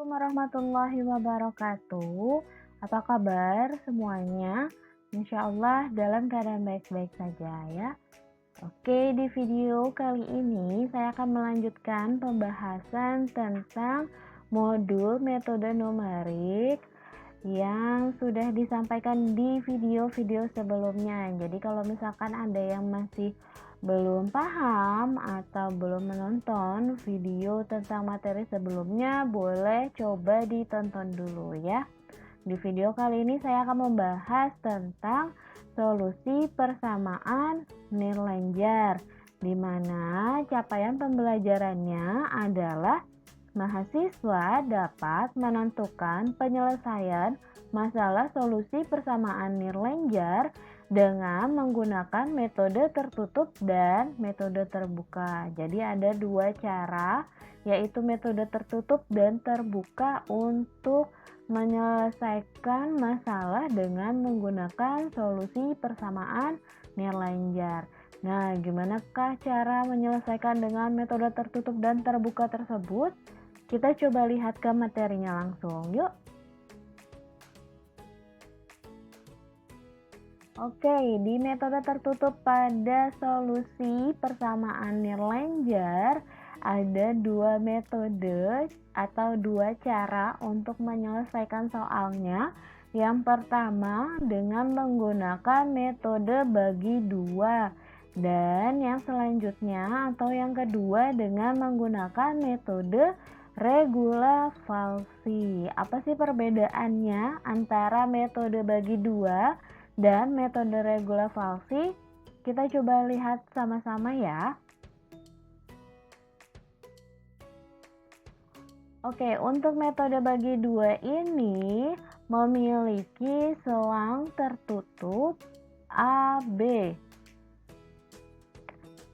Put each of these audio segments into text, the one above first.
Assalamualaikum warahmatullahi wabarakatuh. Apa kabar semuanya? Insya Allah dalam keadaan baik-baik saja ya. Oke, di video kali ini saya akan melanjutkan pembahasan tentang modul metode numerik yang sudah disampaikan di video-video sebelumnya. Jadi kalau misalkan ada yang masih belum paham atau belum menonton video tentang materi sebelumnya, boleh coba ditonton dulu ya. Di video kali ini saya akan membahas tentang solusi persamaan nilai di mana capaian pembelajarannya adalah mahasiswa dapat menentukan penyelesaian masalah solusi persamaan nilai dengan menggunakan metode tertutup dan metode terbuka. Jadi ada dua cara, yaitu metode tertutup dan terbuka untuk menyelesaikan masalah dengan menggunakan solusi persamaan nilai. Nah, gimanakah cara menyelesaikan dengan metode tertutup dan terbuka tersebut? Kita coba lihat ke materinya langsung, yuk. Oke, di metode tertutup pada solusi persamaan nilai ada dua metode atau dua cara untuk menyelesaikan soalnya. Yang pertama dengan menggunakan metode bagi dua, dan yang selanjutnya atau yang kedua dengan menggunakan metode regulavalsi. Apa sih perbedaannya antara metode bagi dua dan metode regulavalsi? Kita coba lihat sama-sama ya. Oke, untuk metode bagi dua ini memiliki selang tertutup AB.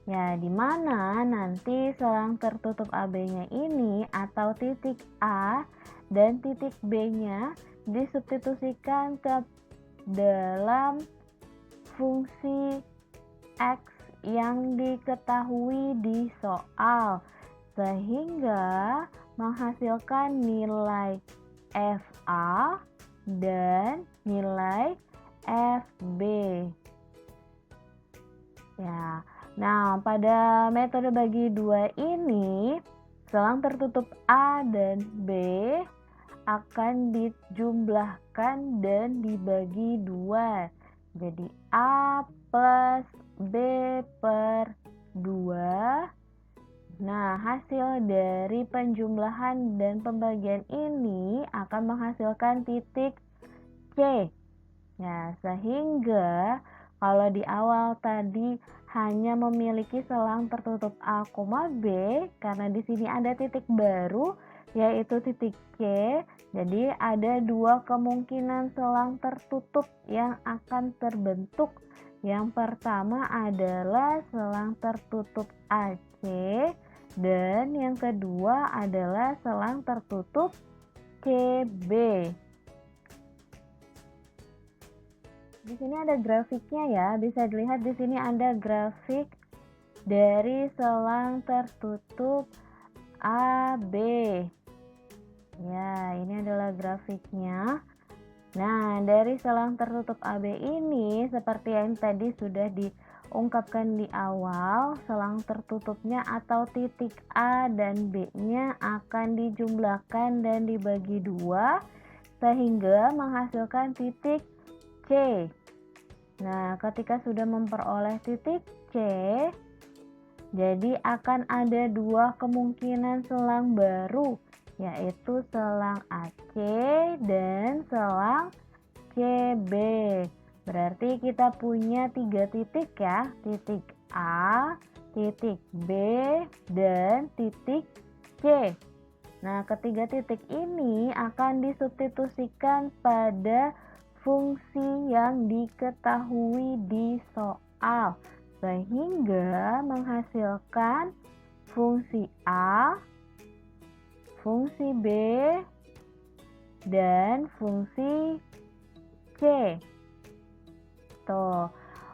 Ya, di mana nanti selang tertutup AB-nya ini atau titik A dan titik B-nya disubstitusikan ke dalam fungsi X yang diketahui di soal, sehingga menghasilkan nilai FA dan nilai FB. Ya. Nah, pada metode bagi dua ini, selang tertutup A dan B akan dijumlahkan dan dibagi dua. Jadi A plus B per 2. Nah, hasil dari penjumlahan dan pembagian ini akan menghasilkan titik C. Ya, sehingga kalau di awal tadi hanya memiliki selang tertutup A, B, karena di sini ada titik baru yaitu titik C. Jadi ada dua kemungkinan selang tertutup yang akan terbentuk. Yang pertama adalah selang tertutup AC dan yang kedua adalah selang tertutup CB. Di sini ada grafiknya ya, bisa dilihat di sini ada grafik dari selang tertutup AB. Ya, ini adalah grafiknya. Nah, dari selang tertutup AB ini seperti yang tadi sudah diungkapkan di awal, selang tertutupnya atau titik A dan B-nya akan dijumlahkan dan dibagi dua sehingga menghasilkan titik C. Nah, ketika sudah memperoleh titik C, jadi akan ada dua kemungkinan selang baru, yaitu selang AC dan selang CB. Berarti kita punya tiga titik ya, titik A, titik B, dan titik C. Nah, ketiga titik ini akan disubstitusikan pada fungsi yang diketahui di soal, sehingga menghasilkan fungsi A, fungsi B, dan fungsi C. Tuh,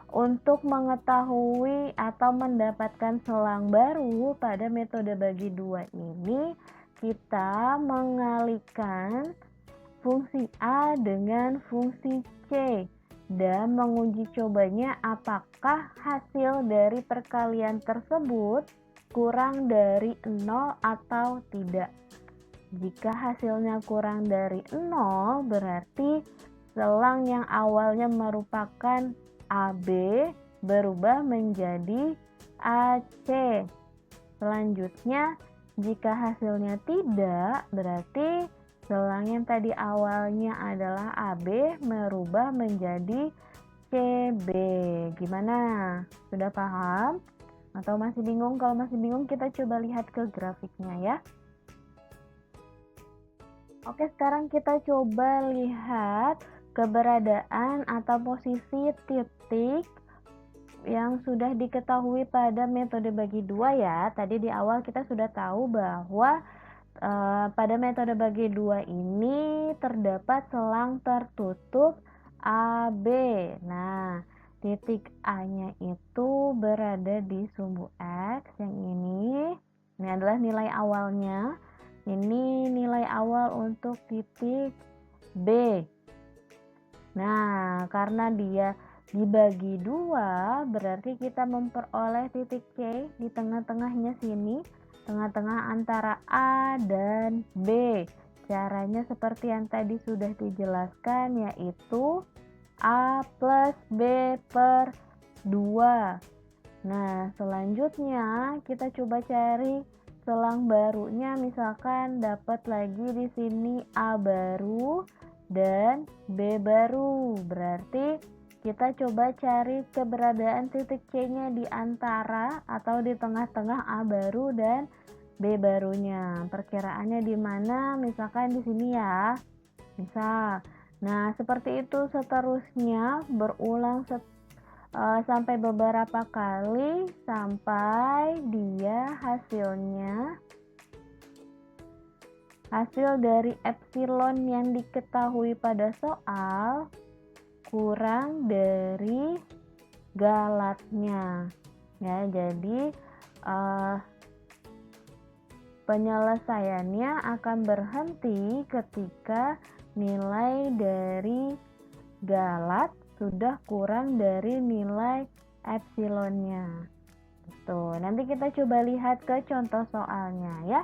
untuk mengetahui atau mendapatkan selang baru pada metode bagi dua ini, kita mengalikan fungsi A dengan fungsi C dan menguji cobanya apakah hasil dari perkalian tersebut kurang dari 0 atau tidak. Jika hasilnya kurang dari 0, berarti selang yang awalnya merupakan AB berubah menjadi AC. Selanjutnya, jika hasilnya tidak, berarti selang yang tadi awalnya adalah AB merubah menjadi CB. Gimana? Sudah paham? Atau masih bingung? Kalau masih bingung, kita coba lihat ke grafiknya ya. Oke, sekarang kita coba lihat keberadaan atau posisi titik yang sudah diketahui pada metode bagi dua ya. Tadi di awal kita sudah tahu bahwa pada metode bagi dua ini terdapat selang tertutup AB. Nah, titik A-nya itu berada di sumbu X yang ini. Ini adalah nilai awalnya. Ini nilai awal untuk titik B. Nah, karena dia dibagi dua, berarti kita memperoleh titik C di tengah-tengahnya sini, tengah-tengah antara A dan B. Caranya seperti yang tadi sudah dijelaskan, yaitu A plus B per 2. Nah, selanjutnya kita coba cari selang barunya, misalkan dapat lagi di sini A baru dan B baru. Berarti kita coba cari keberadaan titik C-nya di antara atau di tengah-tengah A baru dan B barunya. Perkiraannya di mana? Misalkan di sini ya. Misal. Nah, seperti itu seterusnya berulang sampai beberapa kali sampai dia hasil dari epsilon yang diketahui pada soal kurang dari galatnya ya. Jadi penyelesaiannya akan berhenti ketika nilai dari galat sudah kurang dari nilai epsilonnya. Tuh, nanti kita coba lihat ke contoh soalnya ya.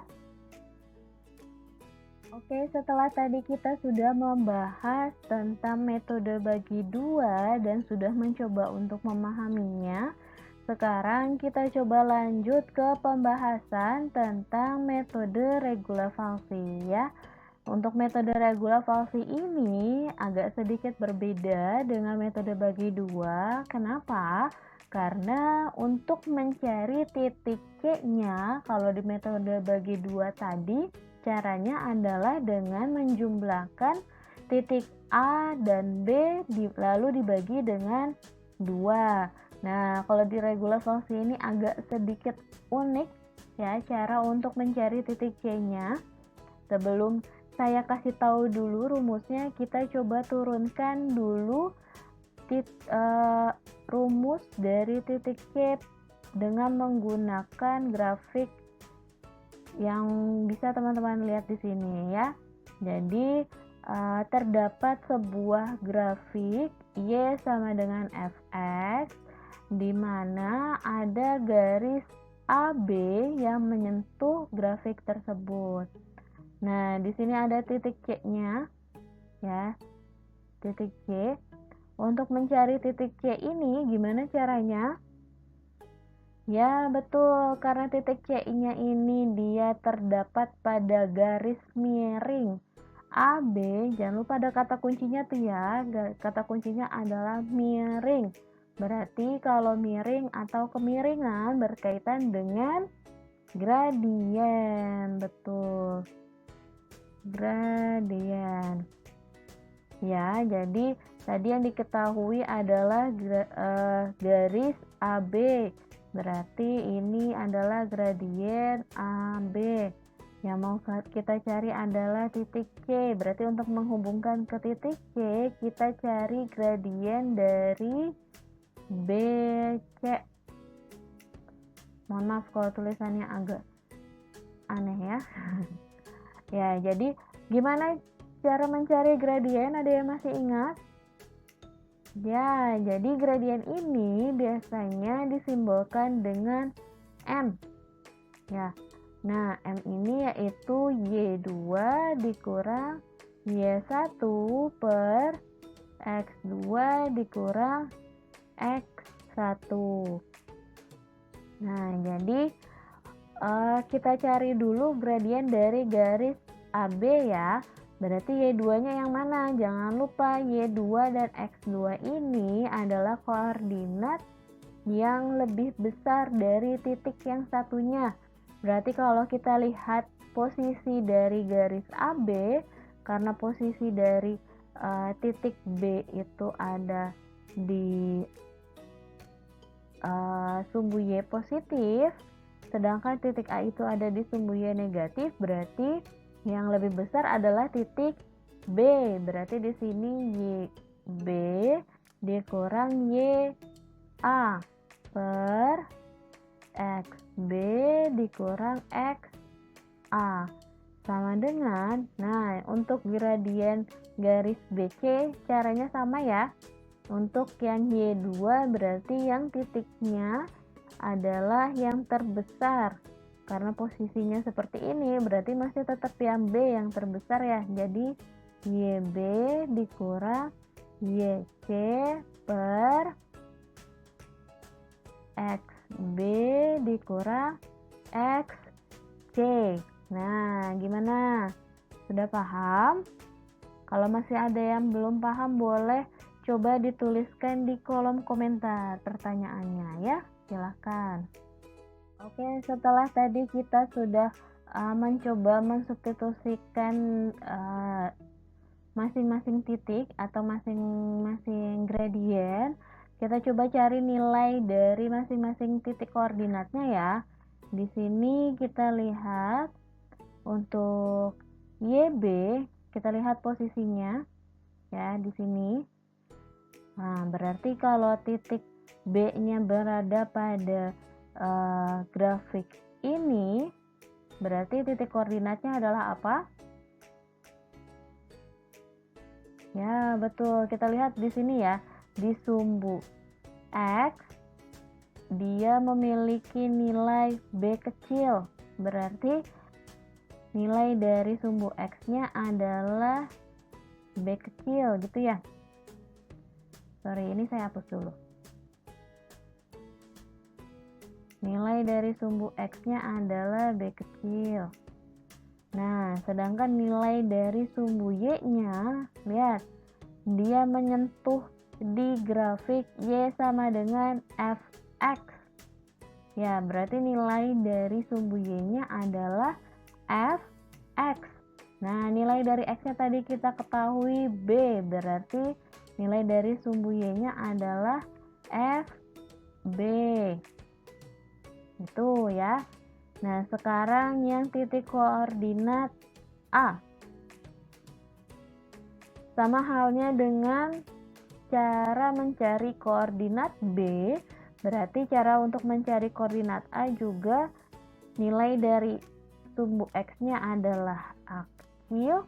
Oke, setelah tadi kita sudah membahas tentang metode bagi dua dan sudah mencoba untuk memahaminya, sekarang kita coba lanjut ke pembahasan tentang metode regula falsi ya. Untuk metode regula falsi ini agak sedikit berbeda dengan metode bagi dua. Kenapa? Karena untuk mencari titik C-nya, kalau di metode bagi dua tadi, caranya adalah dengan menjumlahkan titik A dan B lalu dibagi dengan 2. Nah, kalau di regula falsi ini agak sedikit unik ya cara untuk mencari titik C-nya. Sebelum saya kasih tahu dulu rumusnya, kita coba turunkan dulu rumus dari titik C dengan menggunakan grafik yang bisa teman-teman lihat di sini ya. Jadi terdapat sebuah grafik Y sama dengan Fx di mana ada garis AB yang menyentuh grafik tersebut. Nah, di sini ada titik C-nya ya. Titik C. Untuk mencari titik C ini gimana caranya? Ya, betul. Karena titik C-nya ini dia terdapat pada garis miring AB. Jangan lupa ada kata kuncinya tuh ya. Kata kuncinya adalah miring. Berarti kalau miring atau kemiringan berkaitan dengan gradien. Betul. Gradien ya. Jadi tadi yang diketahui adalah garis AB, berarti ini adalah gradien AB. Yang mau kita cari adalah titik C, berarti untuk menghubungkan ke titik C kita cari gradien dari BC. Mohon maaf kalau tulisannya agak aneh ya. Ya, jadi gimana cara mencari gradien? Ada yang masih ingat? Ya, jadi gradien ini biasanya disimbolkan dengan M. Ya, nah M ini yaitu Y2 dikurang Y1 per X2 dikurang X1. Nah, jadi kita cari dulu gradien dari garis AB ya. Berarti Y2-nya yang mana? Jangan lupa Y2 dan X2 ini adalah koordinat yang lebih besar dari titik yang satunya. Berarti kalau kita lihat posisi dari garis AB, karena posisi dari titik B itu ada di sumbu Y positif, sedangkan titik A itu ada di sumbu Y negatif, berarti yang lebih besar adalah titik B. Berarti di sini YB dikurang YA per XB dikurang XA sama dengan, nah untuk gradien garis BC caranya sama ya. Untuk yang Y2 berarti yang titiknya adalah yang terbesar. Karena posisinya seperti ini, berarti masih tetap yang B yang terbesar ya. Jadi YB dikurang YC per XB dikurang XC. Nah, gimana? Sudah paham? Kalau masih ada yang belum paham, boleh coba dituliskan di kolom komentar pertanyaannya ya. Silahkan. Oke, setelah tadi kita sudah mencoba mensubstitusikan masing-masing titik atau masing-masing gradien, kita coba cari nilai dari masing-masing titik koordinatnya ya. Di sini kita lihat untuk YB, kita lihat posisinya ya di sini. Nah, berarti kalau titik B-nya berada pada grafik ini, berarti titik koordinatnya adalah apa? Ya, betul. Kita lihat di sini ya, di sumbu X dia memiliki nilai B kecil. Berarti nilai dari sumbu X-nya adalah B kecil gitu ya. Sorry, ini saya hapus dulu. Nilai dari sumbu X-nya adalah B kecil. Nah, sedangkan nilai dari sumbu Y-nya, lihat, dia menyentuh di grafik Y sama dengan Fx. Ya, berarti nilai dari sumbu Y-nya adalah Fx. Nah, nilai dari X-nya tadi kita ketahui B, berarti nilai dari sumbu Y-nya adalah Fb. Itu ya. Nah, sekarang yang titik koordinat A. Sama halnya dengan cara mencari koordinat B, berarti cara untuk mencari koordinat A juga nilai dari sumbu X-nya adalah A kecil,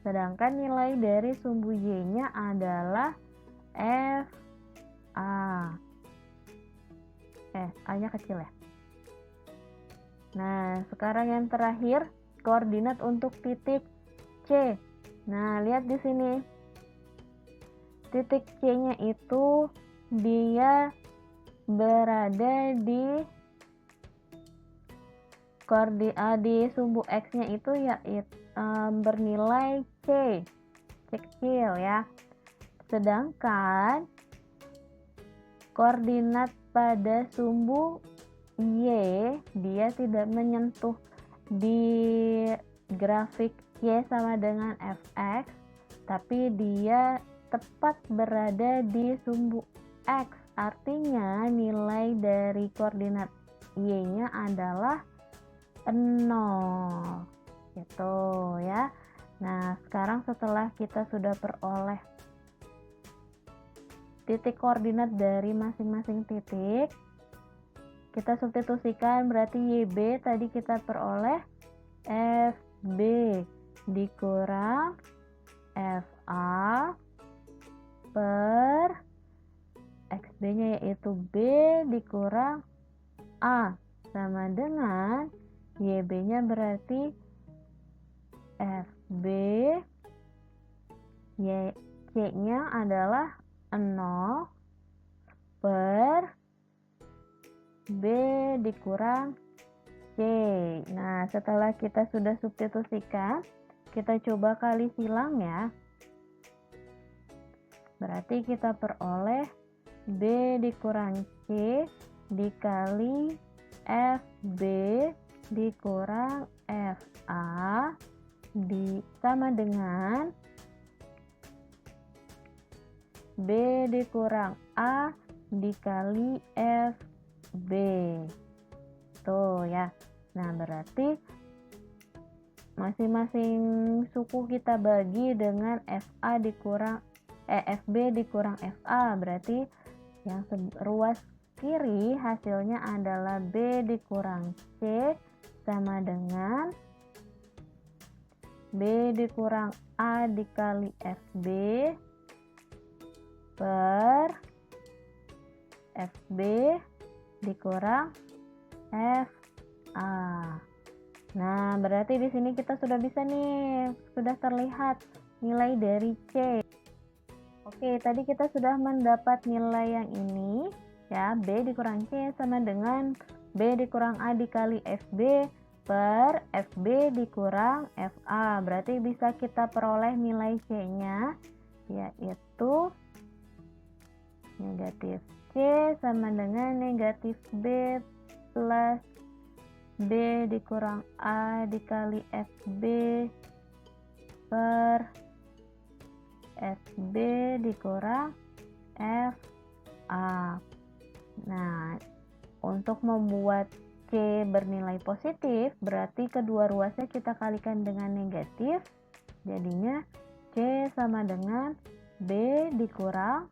sedangkan nilai dari sumbu Y-nya adalah FA. A-nya kecil ya. Nah, sekarang yang terakhir, koordinat untuk titik C. Nah, lihat di sini. Titik C-nya itu dia berada di sumbu X-nya itu ya bernilai C kecil ya. Sedangkan koordinat pada sumbu Y dia tidak menyentuh di grafik Y sama dengan Fx, tapi dia tepat berada di sumbu X. Artinya nilai dari koordinat Y-nya adalah 0. Gitu ya. Nah, sekarang setelah kita sudah peroleh titik koordinat dari masing-masing titik, kita substitusikan, berarti YB tadi kita peroleh FB dikurang FA per XB-nya yaitu B dikurang A sama dengan YB-nya berarti FB, C-nya adalah 0 per B dikurang C. Nah, setelah kita sudah substitusikan, kita coba kali silang ya. Berarti kita peroleh B dikurang C dikali FB dikurang FA sama dengan B dikurang A dikali FB. Tuh ya. Nah, berarti masing-masing suku kita bagi dengan FB dikurang FA. Berarti yang ruas kiri hasilnya adalah B dikurang C sama dengan B dikurang A dikali FB per FB dikurang FA. Nah, berarti di sini kita sudah bisa nih, sudah terlihat nilai dari C. Oke, tadi kita sudah mendapat nilai yang ini, ya, B dikurang C sama dengan B dikurang A dikali FB per FB dikurang FA. Berarti bisa kita peroleh nilai C-nya, yaitu negatif C sama dengan negatif B plus B dikurang A dikali FB per FB dikurang FA. Nah, untuk membuat C bernilai positif, berarti kedua ruasnya kita kalikan dengan negatif, jadinya C sama dengan B dikurang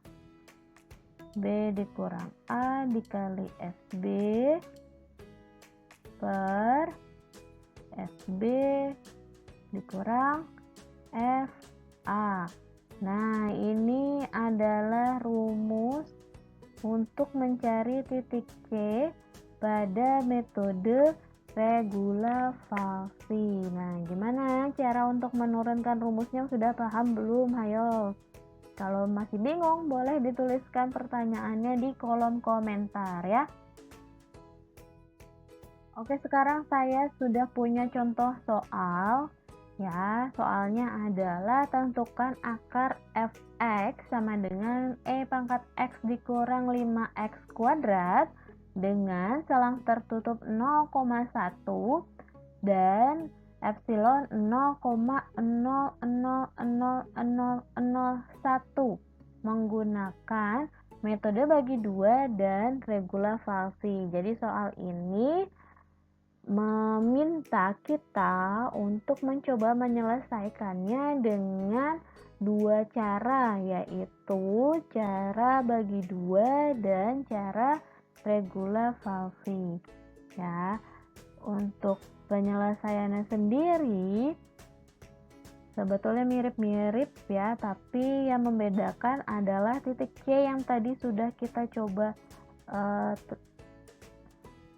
A dikali FB per FB dikurang FA. Nah, ini adalah rumus untuk mencari titik C pada metode regulavasi. Nah, gimana cara untuk menurunkan rumusnya? Sudah paham belum? Hayo. Kalau masih bingung, boleh dituliskan pertanyaannya di kolom komentar ya. Oke, sekarang saya sudah punya contoh soal. Ya, soalnya adalah tentukan akar fx sama dengan e pangkat x dikurang 5x kuadrat dengan selang tertutup 0,1 dan epsilon 0,000001 menggunakan metode bagi dua dan regulavasi. Jadi soal ini meminta kita untuk mencoba menyelesaikannya dengan dua cara, yaitu cara bagi dua dan cara regulavasi. Ya, untuk penyelesaiannya sendiri sebetulnya mirip-mirip ya, tapi yang membedakan adalah titik C yang tadi sudah kita coba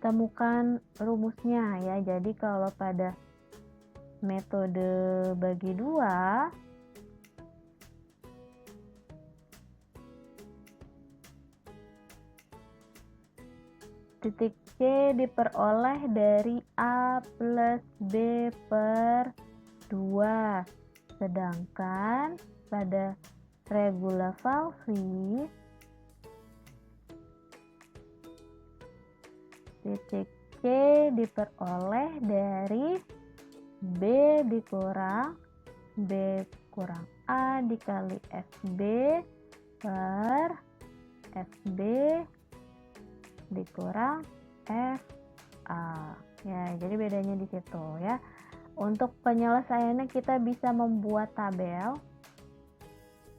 temukan rumusnya ya. Jadi kalau pada metode bagi dua, titik C diperoleh dari A plus B per 2. Sedangkan pada regulavasi titik C diperoleh dari B dikurang A dikali FB per FB dikurang FA. Ya, jadi bedanya di situ ya. Untuk penyelesaiannya kita bisa membuat tabel.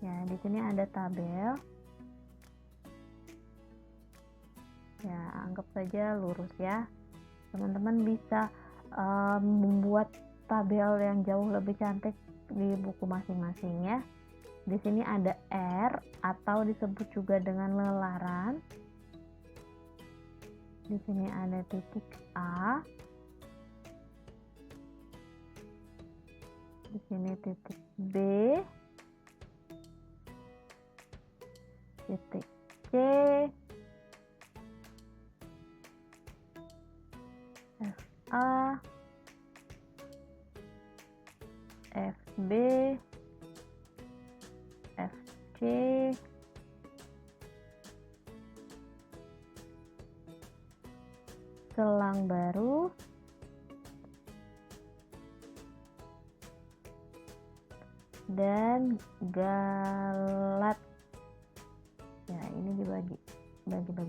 Ya, di sini ada tabel. Ya, anggap saja lurus ya. Teman-teman bisa membuat tabel yang jauh lebih cantik di buku masing-masing ya. Di sini ada R atau disebut juga dengan lelaran. Di sini ada titik A. Di sini titik B. Titik C. FA. FB. FC. Selang baru. Dan galat. Ya, ini dibagi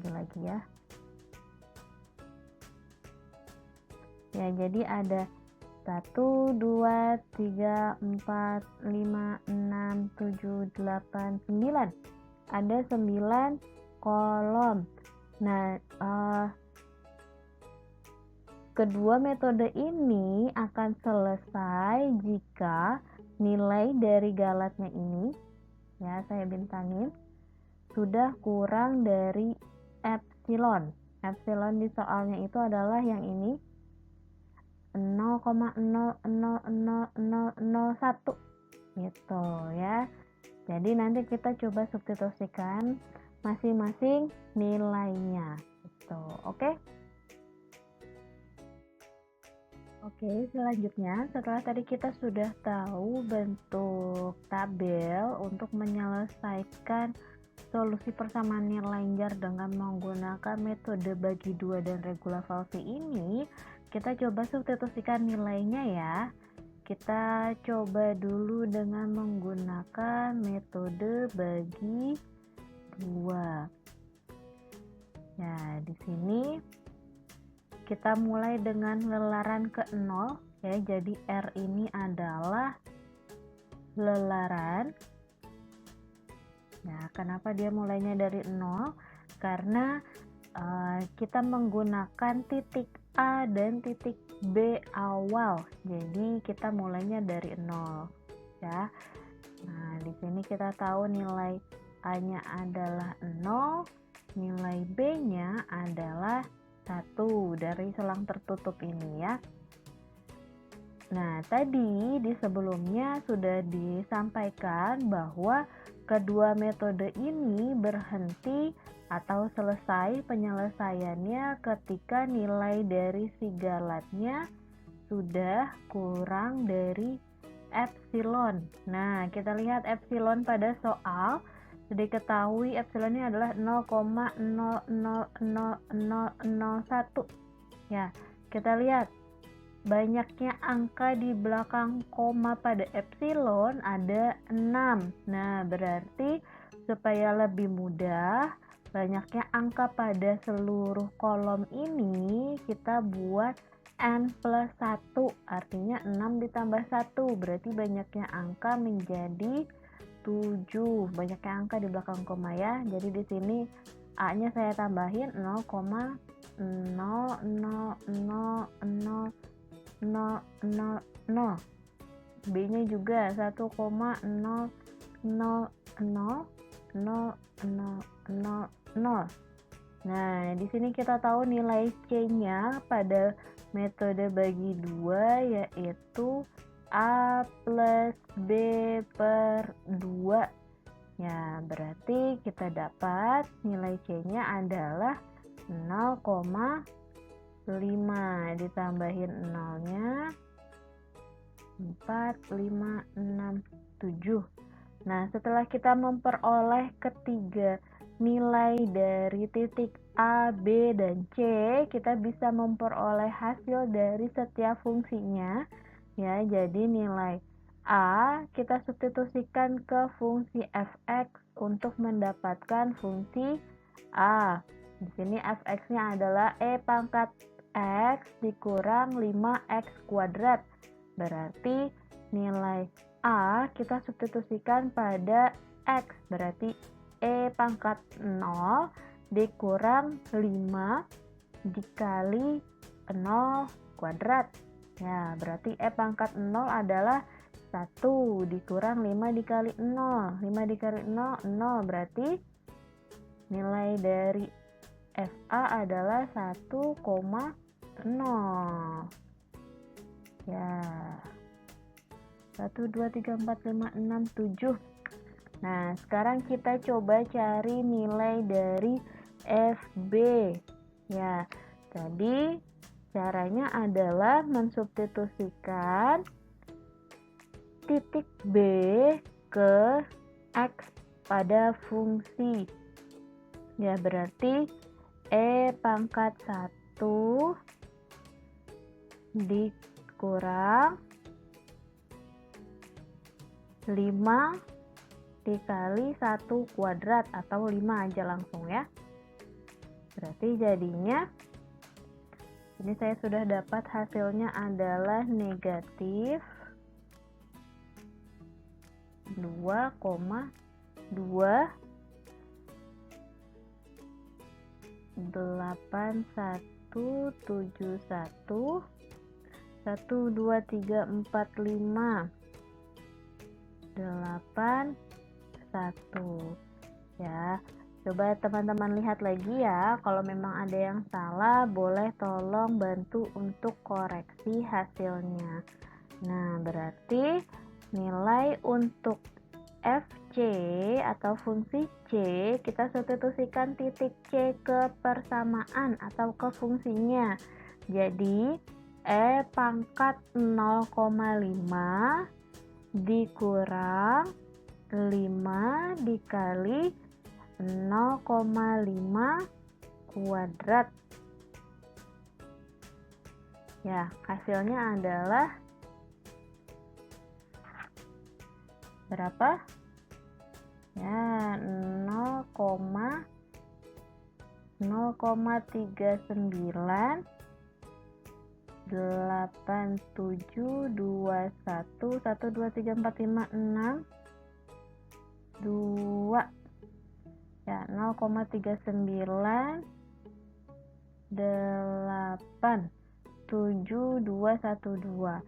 lagi ya. Ya, jadi ada 1, 2, 3, 4, 5, 6, 7, 8, 9. Ada 9 kolom. Nah, kedua metode ini akan selesai jika nilai dari galatnya ini, ya saya bintangin, sudah kurang dari epsilon. Epsilon di soalnya itu adalah yang ini 0,000001 gitu ya. Jadi nanti kita coba substitusikan masing-masing nilainya gitu. Oke? Oke, selanjutnya setelah tadi kita sudah tahu bentuk tabel untuk menyelesaikan solusi persamaan nilai jar dengan menggunakan metode bagi dua dan regular-Falvey ini, kita coba substitusikan nilainya ya. Kita coba dulu dengan menggunakan metode bagi dua. Ya, di sini kita mulai dengan lelaran ke 0 ya. Jadi R ini adalah lelaran. Nah, kenapa dia mulainya dari 0? Karena kita menggunakan titik A dan titik B awal. Jadi kita mulainya dari 0 ya. Nah, di sini kita tahu nilai A-nya adalah 0, nilai B-nya adalah 1 dari selang tertutup ini ya. Nah, tadi di sebelumnya sudah disampaikan bahwa kedua metode ini berhenti atau selesai penyelesaiannya ketika nilai dari si galatnya sudah kurang dari epsilon. Nah, kita lihat epsilon pada soal. Sudah diketahui epsilonnya adalah 0,000001. Ya, kita lihat banyaknya angka di belakang koma pada epsilon ada 6. Nah, berarti supaya lebih mudah, banyaknya angka pada seluruh kolom ini kita buat n plus 1. Artinya 6 ditambah 1. Berarti banyaknya angka menjadi 7. Banyaknya angka di belakang koma ya. Jadi di sini A-nya saya tambahin 0,000000. B-nya juga 1,000000. Nah, di sini kita tahu nilai C-nya pada metode bagi 2 yaitu A plus B per 2. Ya, berarti kita dapat nilai C-nya adalah 0,5 ditambahin 0-nya 4, 5, 6, 7. Nah, setelah kita memperoleh ketiga nilai dari titik A, B, dan C, kita bisa memperoleh hasil dari setiap fungsinya. Ya, jadi nilai A kita substitusikan ke fungsi fx untuk mendapatkan fungsi A. Di sini fx-nya adalah e pangkat x dikurang 5x kuadrat. Berarti nilai A kita substitusikan pada x. Berarti e pangkat 0 dikurang 5 dikali 0 kuadrat. Ya, berarti E pangkat 0 adalah 1 dikurang 5 dikali 0. 5 dikali 0, 0. Berarti nilai dari FA adalah 1,0. Ya. 1, 2, 3, 4, 5, 6, 7. Nah, sekarang kita coba cari nilai dari FB. Ya, tadi caranya adalah mensubstitusikan titik B ke X pada fungsi. Ya, berarti E pangkat 1 dikurang 5 dikali 1 kuadrat atau 5 aja langsung ya. Berarti jadinya ini saya sudah dapat hasilnya adalah negatif 2,28171 1 2 3 4 5 8 1 ya. Coba teman-teman lihat lagi ya, kalau memang ada yang salah boleh tolong bantu untuk koreksi hasilnya. Nah, berarti nilai untuk FC atau fungsi C, kita substitusikan titik C ke persamaan atau ke fungsinya. Jadi E pangkat 0,5 dikurang 5 dikali 0,5 kuadrat. Ya, hasilnya adalah berapa? Ya, 0,0398721 1 2 3 4 5 6 2 ya, 0,3987212.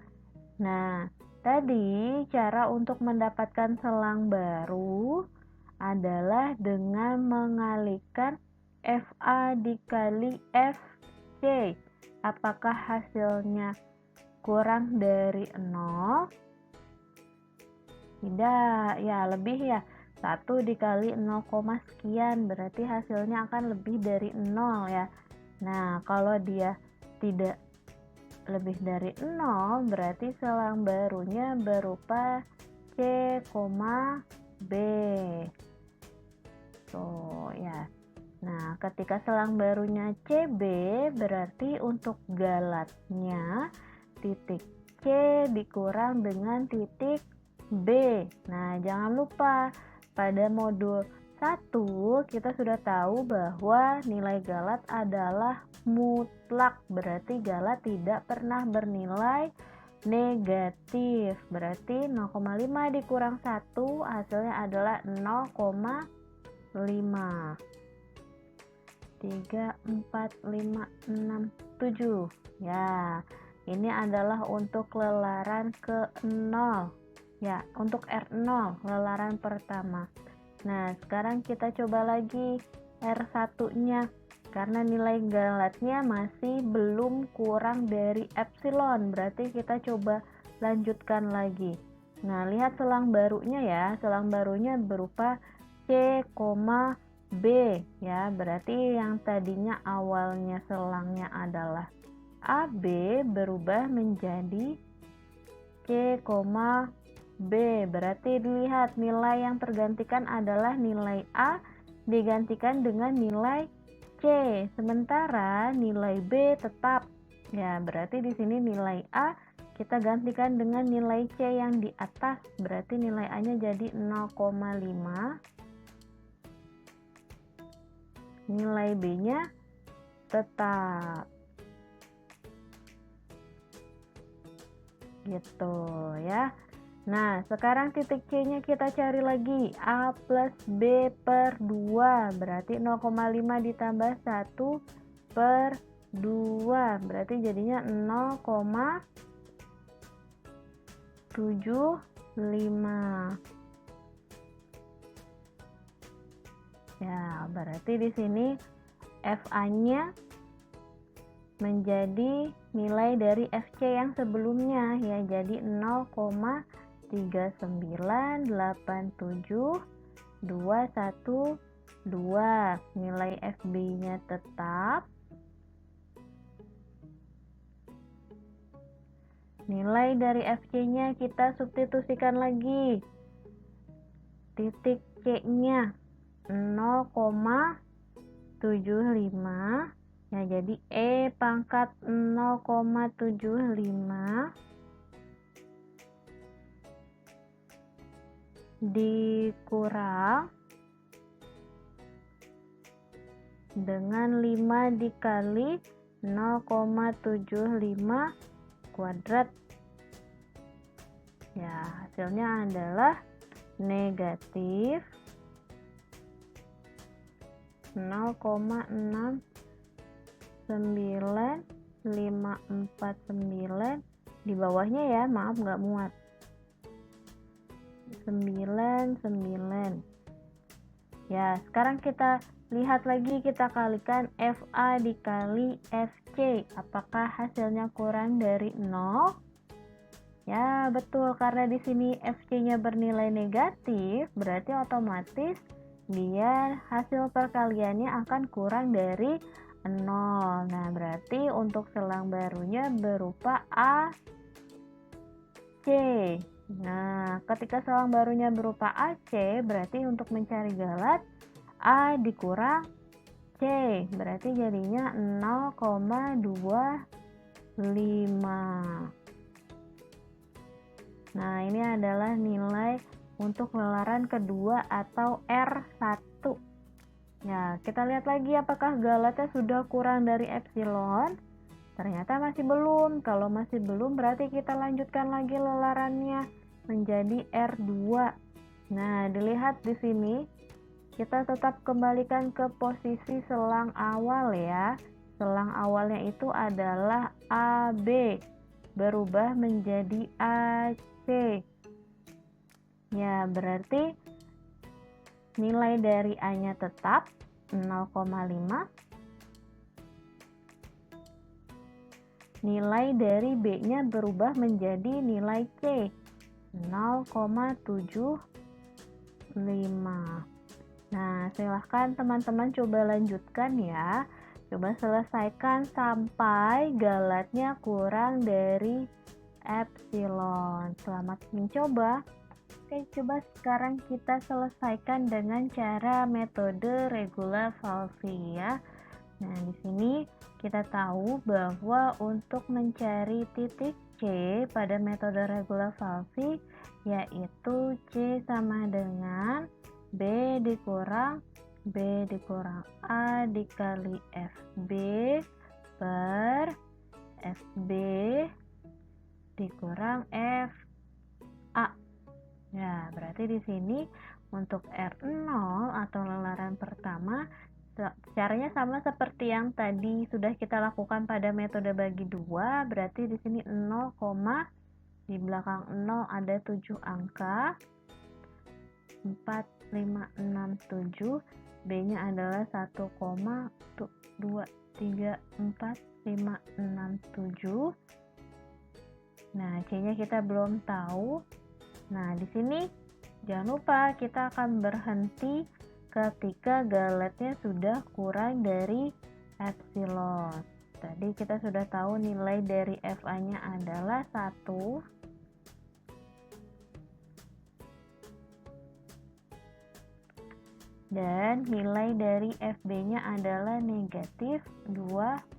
Nah, tadi cara untuk mendapatkan selang baru adalah dengan mengalihkan FA dikali FC. Apakah hasilnya kurang dari 0? Tidak, ya lebih ya. 1 dikali 0, sekian berarti hasilnya akan lebih dari 0 ya. Nah, kalau dia tidak lebih dari 0 berarti selang barunya berupa C, B. Tuh ya. Nah, ketika selang barunya CB berarti untuk galatnya titik C dikurang dengan titik B. Nah, jangan lupa pada modul 1 kita sudah tahu bahwa nilai galat adalah mutlak, berarti galat tidak pernah bernilai negatif. Berarti 0,5 dikurang 1 hasilnya adalah 0,5. 3, 4, 5, 6, 7. Ya, ini adalah untuk lelaran ke 0. Ya, untuk R0, lelaran pertama. Nah, sekarang kita coba lagi R1-nya. Karena nilai galatnya masih belum kurang dari epsilon, berarti kita coba lanjutkan lagi. Nah, lihat selang barunya ya. Selang barunya berupa C, B ya, berarti yang tadinya awalnya selangnya adalah AB berubah menjadi C, B. Berarti dilihat nilai yang tergantikan adalah nilai A digantikan dengan nilai C, sementara nilai B tetap. Ya, berarti di sini nilai A kita gantikan dengan nilai C yang di atas, berarti nilai A-nya jadi 0,5. Nilai B-nya tetap. Gitu ya. Nah, sekarang titik C-nya kita cari lagi. A plus B per 2. Berarti 0,5 ditambah 1 per 2. Berarti jadinya 0,5. Ya, berarti di sini FA-nya menjadi nilai dari FC yang sebelumnya ya, jadi 0,3987212. Nilai FB-nya tetap. Nilai dari FC-nya kita substitusikan lagi. Titik C-nya 0,75 ya, jadi E pangkat 0,75 dikurang dengan 5 dikali 0,75 kuadrat. Ya, hasilnya adalah negatif 0,69549 di bawahnya ya, maaf nggak muat, 99. Ya, sekarang kita lihat lagi, kita kalikan FA dikali FC, apakah hasilnya kurang dari 0? Ya, betul, karena di sini FC-nya bernilai negatif, berarti otomatis dia hasil perkaliannya akan kurang dari 0. Nah, berarti untuk selang barunya berupa AC. Nah, ketika selang barunya berupa AC, berarti untuk mencari galat A dikurang C, berarti jadinya 0,25. Nah, ini adalah nilai untuk lelaran kedua atau R1. Ya, kita lihat lagi apakah galatnya sudah kurang dari epsilon. Ternyata masih belum. Kalau masih belum, berarti kita lanjutkan lagi lelarannya menjadi R2. Nah, dilihat di sini, kita tetap kembalikan ke posisi selang awal ya. Selang awalnya itu adalah AB, berubah menjadi AC. Ya, berarti nilai dari A-nya tetap 0,5. Nilai dari B-nya berubah menjadi nilai C, 0,75. Nah, silahkan teman-teman coba lanjutkan ya. Coba selesaikan sampai galatnya kurang dari epsilon. Selamat mencoba. Oke, coba sekarang kita selesaikan dengan cara metode Regula-Falvy ya. Nah, di sini kita tahu bahwa untuk mencari titik C pada metode Regula-Falvy yaitu C sama dengan B dikurang A dikali FB per FB dikurang FA. Ya, berarti di sini untuk R0 atau lelaran pertama caranya sama seperti yang tadi sudah kita lakukan pada metode bagi dua. Berarti di sini 0, di belakang 0 ada 7 angka. 4, 5, 6, 7. B-nya adalah 1, 2, 3, 4, 5, 6, 7. Nah, C-nya kita belum tahu. Nah, di sini jangan lupa kita akan berhenti ketika galatnya sudah kurang dari epsilon. Tadi kita sudah tahu nilai dari FA-nya adalah 1. Dan nilai dari FB-nya adalah negatif 2.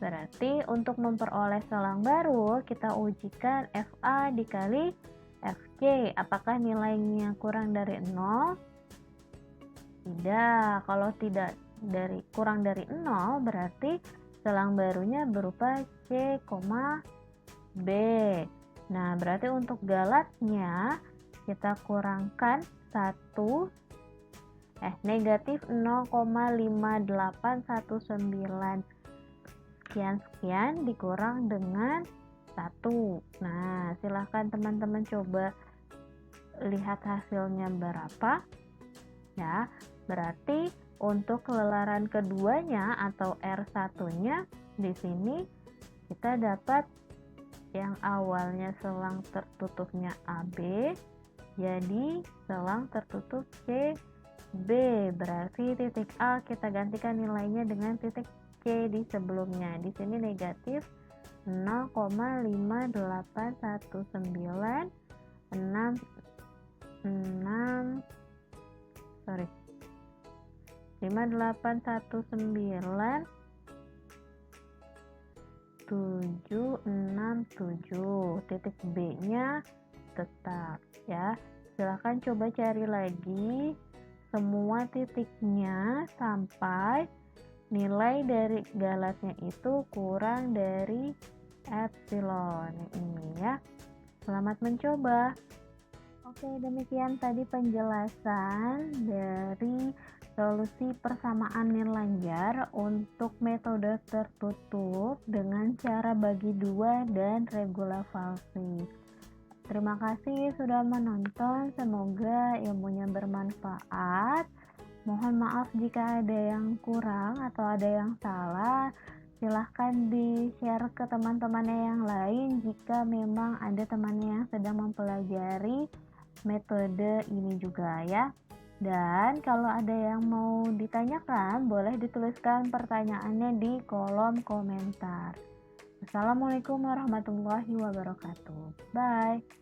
Berarti untuk memperoleh selang baru, kita ujikan FA dikali FC. Apakah nilainya kurang dari 0? Tidak. Kalau tidak kurang dari 0, berarti selang barunya berupa C, B. Nah, berarti untuk galatnya kita kurangkan negatif 0,5819 sekian dikurang dengan 1. Nah, silahkan teman-teman coba lihat hasilnya berapa ya. Berarti untuk kelelaran keduanya atau R1-nya di sini kita dapat yang awalnya selang tertutupnya AB jadi selang tertutup CB. Berarti titik A kita gantikan nilainya dengan titik C di sebelumnya. Di sini negatif 5867 titik B nya tetap ya. Silahkan coba cari lagi semua titiknya sampai nilai dari galatnya itu kurang dari epsilon ini ya. Selamat mencoba. Oke, demikian tadi penjelasan dari solusi persamaan nilai untuk metode tertutup dengan cara bagi dua dan regula falsi. Terima kasih sudah menonton, semoga ilmunya bermanfaat. Mohon maaf jika ada yang kurang atau ada yang salah. Silahkan di-share ke teman-temannya yang lain jika memang ada temannya yang sedang mempelajari metode ini juga ya. Dan kalau ada yang mau ditanyakan, boleh dituliskan pertanyaannya di kolom komentar. Assalamualaikum warahmatullahi wabarakatuh. Bye.